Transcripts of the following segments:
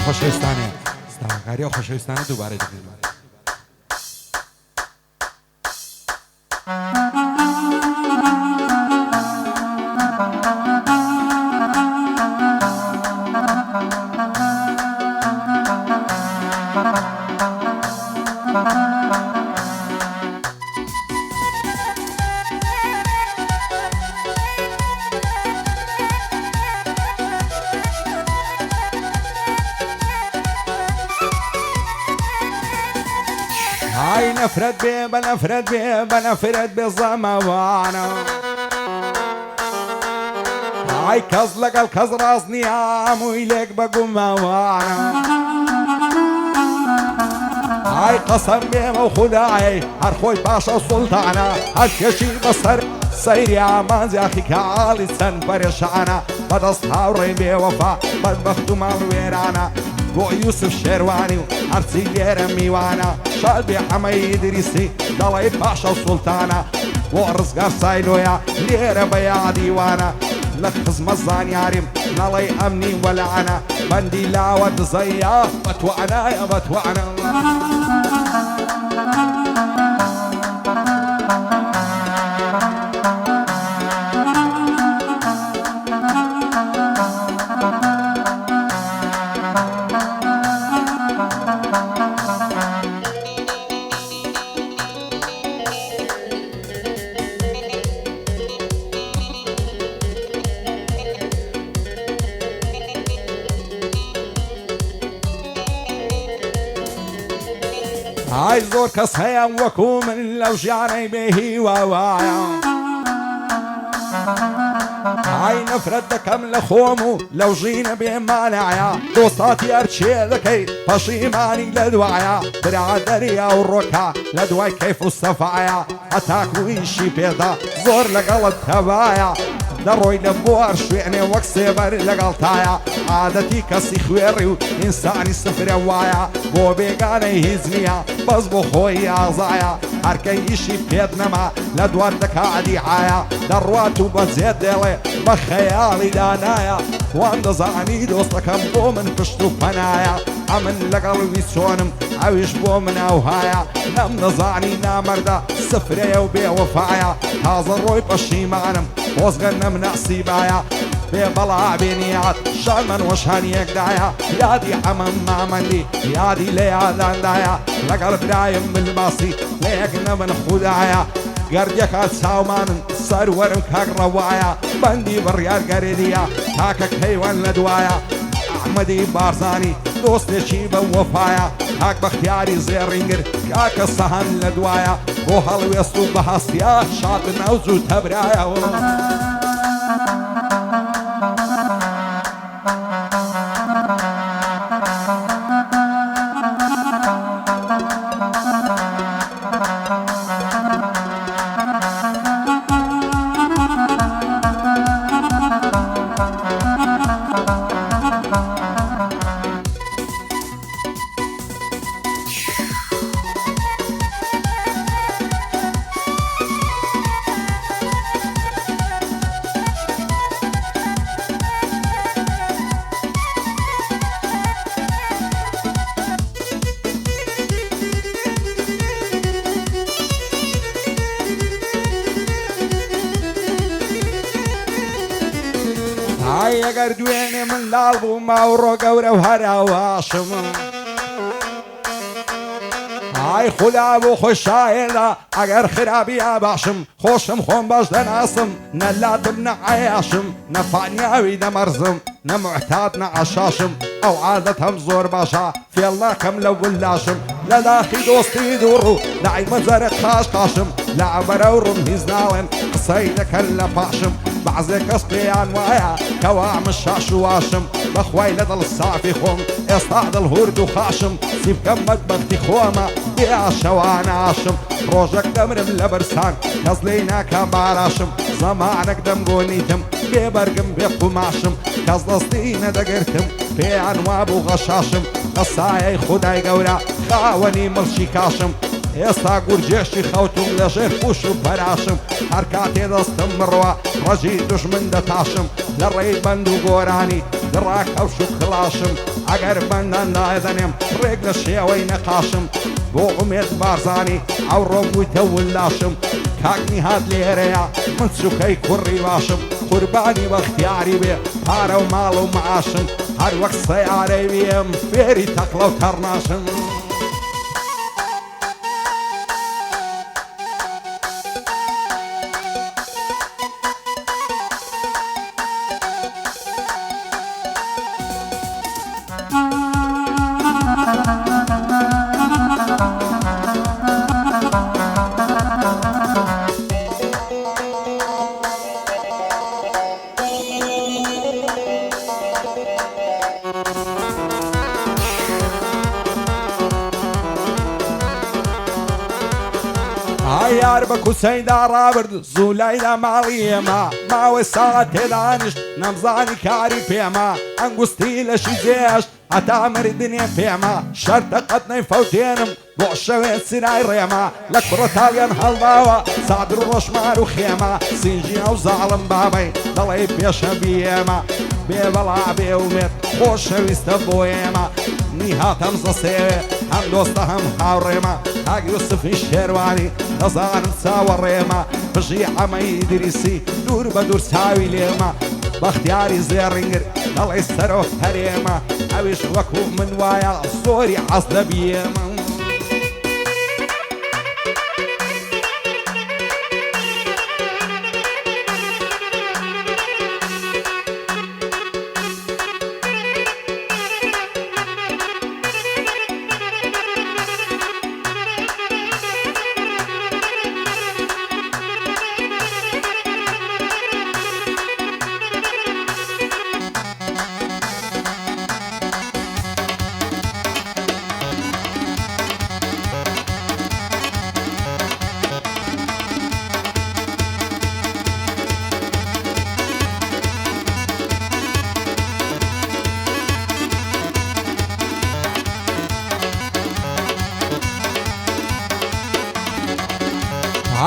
خۆشەویستانێ ستاوەکاری و خۆشەویستانە دووبارە دەکەین. هاي نفرد بيه بنفرد بيه بنفرد بالزموانا هاي كز لقى الكز راسني ويليك بقوم وانا هاي قسم بيه وخداعي هرخوي باشا سلطانا هالكشي بصر سيري عمان زي أخي كعالي سن برشانا بدستاوري بيه وفا بدبختو مال ويرانا بو يوسف شيرواني وعرسي ليرة ميوانا شالبي حمي إدريسي دالي باشا سلطانا ورزقار سايلويا ليرة بيا ديوانا لخز مزان يارم نالي أمني ولعنا بندي لاود زيا بتوعنا يا بتوعنا هاي زور كس هيا وكو من لو جاني به ووايا هاي نفرد كم لخومو لو جينا بمانعيا دوستاتي ارشي ذكي فشيماني لدوايا درع دريا والركع لدواي كيف الصفايا اتاكو ايشي بيضا زور لقلب تبايا دروي لبوار شويعني وكسبر لقلتايا عادتي كسي خويري انساني سفر وايا بو بيقاني هزنيا بس بو خوي عزايا هركي ايشي بيدنما لدوار دكادي عايا درواتو بزيد ديلي بخيالي دانايا وان زعني دوستكم بو من فشتو فنايا امن لقلبي سونم عويش بو من اوهايا نم نزعني نامردا سفريا وبي وفايا هذا الروي بشيمانم وصغرنا من نصيبايا ببلع بنيات شرمن وشهن يقدايا يادي حمم مامندي يادي ليا داندايا لقلب دايم بالباصي ليقنا من خدايا قرديك ساومان سرورم كاك روايا بندي بريال قرديا كاكك حيوان لدوايا احمدي بارزاني دوست شيبه وفايا كاك بختياري زيرينجر كاك الصهن لدوايا وهل ويستو بحاسيا شاط نوزو تبرايا هاي اگر دويني من لالبو ماورو قورة وهراواشم هاي خلابو خشايلا اگر خرابي اباشم خوشم خون باش دناسم نلاد ابن عياشم نفعنياوي نمرزم نمعتاد نعشاشم او عادتهم زور باشا في الله كم لو ولاشم للاخي دوستي دورو دعي مزارت خاش قاشم لعبرو رمهيز ناوين قصيدك اللفاشم بعزك اسقيان وايا كوام الشاش واشم بخواي لدى الصافي خوم اصطاد الهرد وخاشم سيب كمك بختي خوما بيع شوان عاشم روجك دمرم لبرسان كزلينا كباراشم زمانك دم قونيتم ببرقم بقماشم كزلصتينا دقرتم في عنواب وغشاشم قصايا خداي قورا خاوني مرشي كاشم ئێستا گورجێشی خەوتم لەژێر پوش و پەراشم هەر کاتێ دەستم بڕوە ڕەجی دوژمن دەتاشم لە ڕێی بەند و گۆرانی دڕا کەوش و کڵاشم ئەگەر بەندان دایدەنێم ڕێک لە شێوەی نەقاشم بۆ عومێد بارزانی ئەوڕۆ بوویتە ولاشم کاکنی هات لێرەیە من چووکەی کوڕی باشم قوربانی بەختیاری بێ پارە و ماڵ و معاشم هەر وەک سەیارەی بێم فێری تەقلە و تەڕناشم یار بە کوسەیدا ڕابرد زوولایدا ماڵی ئێمە ماوەی ساعت تێدانیشت نەمزانی کاری پێمە ئەنگوستی لەشی جێشت هەتا مردنێ پێمە شەرتە قەت نەیفەوتێنم بۆ شەوێ سرای ڕێمە لە کوڕەتاویان هەڵداوە سادر و ڕۆژمار و خێمە سینجی ئەو زاڵم بابەی دەڵێ پێشە بیێمە بێبەڵا بێومێت خۆشەویستە بۆ ئێمە نی هاتەم زەسێوێ هەم دۆستە هەم هاوڕێمە کاک یوسفی شێروانی دەزانم چاوەڕێمە بژی عەمەی ئیدریسی دوور بە دوور چاوی لێمە بەختیاری زێڕینگر دەڵێ سەرۆک هەرێمە ئەویش وەکو من وایە زۆری حەز دەبیێمە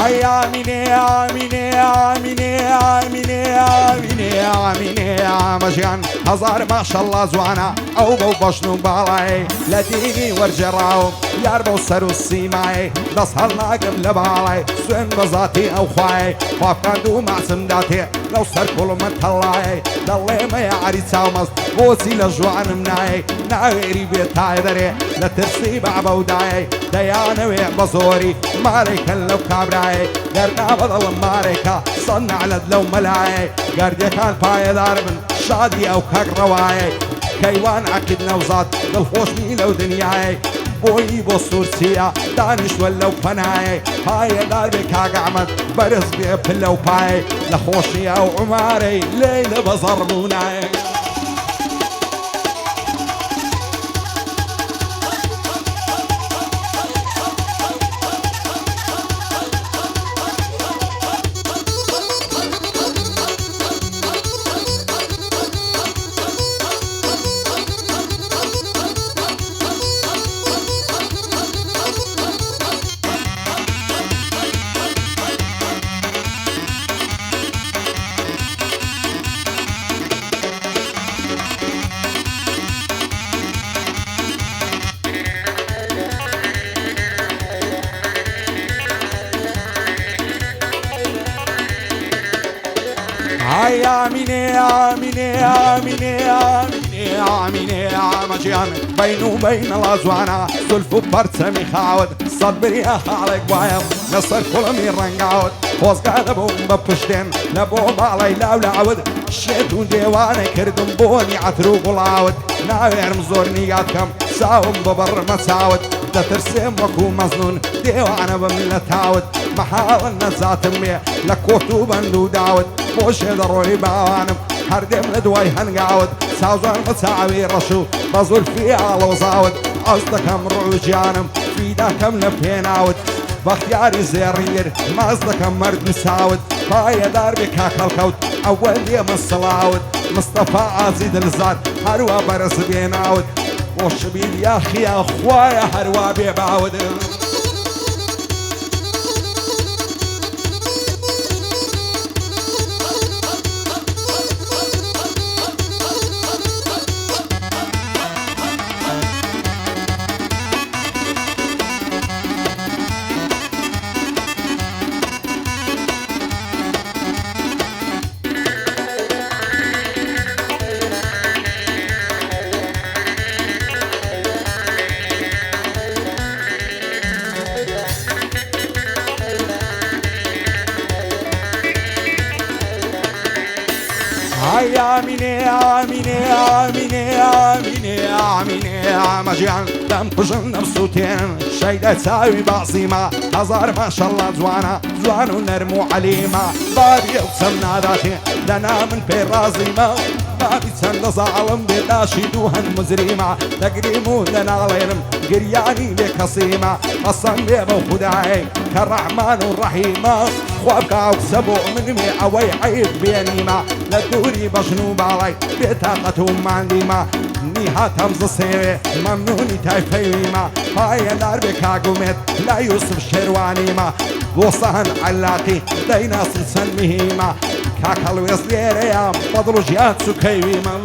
Ay amine amine amine amine amine amine amجان هزار ما شاء الله زوانا او بو بشنو بالاي لديني ورجراو يار بو سرو سيماي دسهل ناقم لبالاي سوين بزاتي او خواي فافكاندو معسم داتي لو سر كل من طلاي دلي ما يعري تاومز بوسي لجوان مناي ناويري بيتاي دري لترسي بابو داي ديانوي بزوري مالك لو كابراي قرنا بضل ماريكا صنع لدلو ملاي قردي كان بايدار من شادي او كاك رواي كيوان عكد نوزات دلخوش ميلو دنياي بوي بو سورسيا دانش ولو فناي هاي دار بكاك عمد برز بيبلو باي لخوشي او عماري ليلة بزرموناي Ay amine amine amine amine amine amجان بينو بين الأزوانا سلفو برتمي خاود صبري أخالك بايم نصر كلمي رنقاود خوز قادبون بپشتين لبو بالي لاو لاود شيتو ديواني كردم بوني عترو قلاود ناوير مزورني قادكم ساوم ببر مساود دترسم وكو مزنون ديوانا بملتاود محاول نزات مي لكوتو بندو داود بوش ضروري باوانم هردم لدواي هنقاود ساوزان متساوي رشو بزول في على وزاود أصدكم رجانم في داكم نبيناود باختياري زيرير ما أصدكم مرد مساود بايا دار بكاك الكوت أول يوم الصلاود مصطفى عزيز الزاد هروا برز بيناود وشبيل يا أخي يا أخوايا هروا بيباود عميني مجيان دم كجن نفسوتين شيدة تساوي بعصيمة هزار ما شاء الله زوان ونرمو عليمة بابي وسمنا ذاتي لنا من بيرازيمة بابي تسند ظالم بلاشي دوهن مزريمة تقريمو لنا غيرم قرياني بكصيمة قصم بيبو خداي كالرحمن الرحيمة خوابكا وكسبو من ميعوي عيب بينيمة لدوري بجنوب علي بطاقتهم معلمة نيها تمز سيري ممنوني تايفيمة هاي دار بكاقومت لا يوسف شروانيمة وصهن علاقي دينا سلسن مهيمة كاكل ويصليريا فضلو جيات سكيمة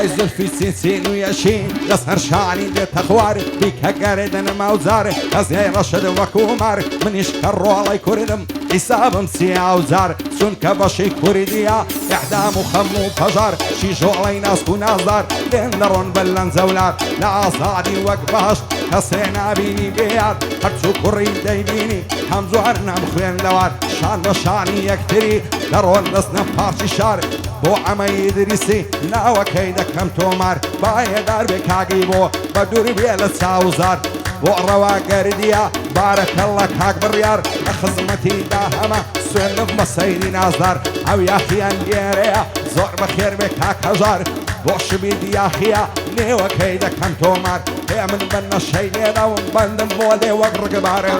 عايز في سين وياشين يسهر شعري لتخواري بيك قارد انا موزاري ازاي رشد وكومار من يشكروا علي كوردم حساب مسيا وزار سن كبشي كورديا احدام وخمو فجار شيجو علي ناس ونازار لندرون بلن زولار لا صادي وقباش كسينا بيني بياد هرتو كوري دايبيني همزو عرنا بخوين لوار شان وشاني يكتري درون نسنا بارشي شار بو عمي يدرسي ناوى كيدك كم تومار باية دار بكاقيبو بدوري بيلا ساوزار بو روا قرديا بارك الله كاك بريار خزمتي داهما سوين بمسيدي نازدار او يا خيان دياريا زور بخير بكاك هزار بو شبيدي يا خيا نيوى كيدك كم تومار هي من بنا الشيلينا ونبندم بودي وقرق باري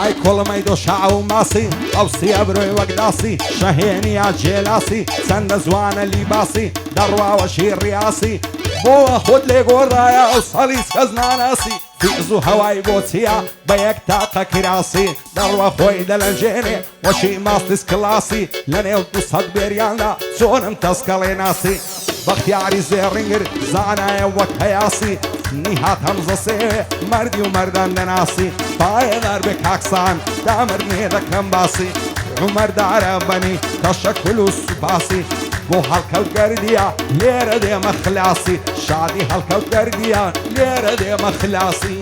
هاي كل ما يدو شعو ماسي او سيابروي وقداسي شهيني يا جيلاسي سند زوان الليباسي دروا وشير رياسي بو خد لي قرايا وصليس كزناناسي في زو هواي بوتيا بيك تاقا كراسي دروا خوي دلنجيني وشي ماستس كلاسي لنيو تصد بيريانا سونم تسكالي ناسي بختياري زيرينجر زانا وكياسي نهات همزة سي مردي ومردان دناسي باي دار بكاكسان دامر نيدا كمباسي عمر داربني تشكل السباسي بو هالكا القردية ليرة دي مخلاسي شادي هالكا القردية ليرة دي مخلاسي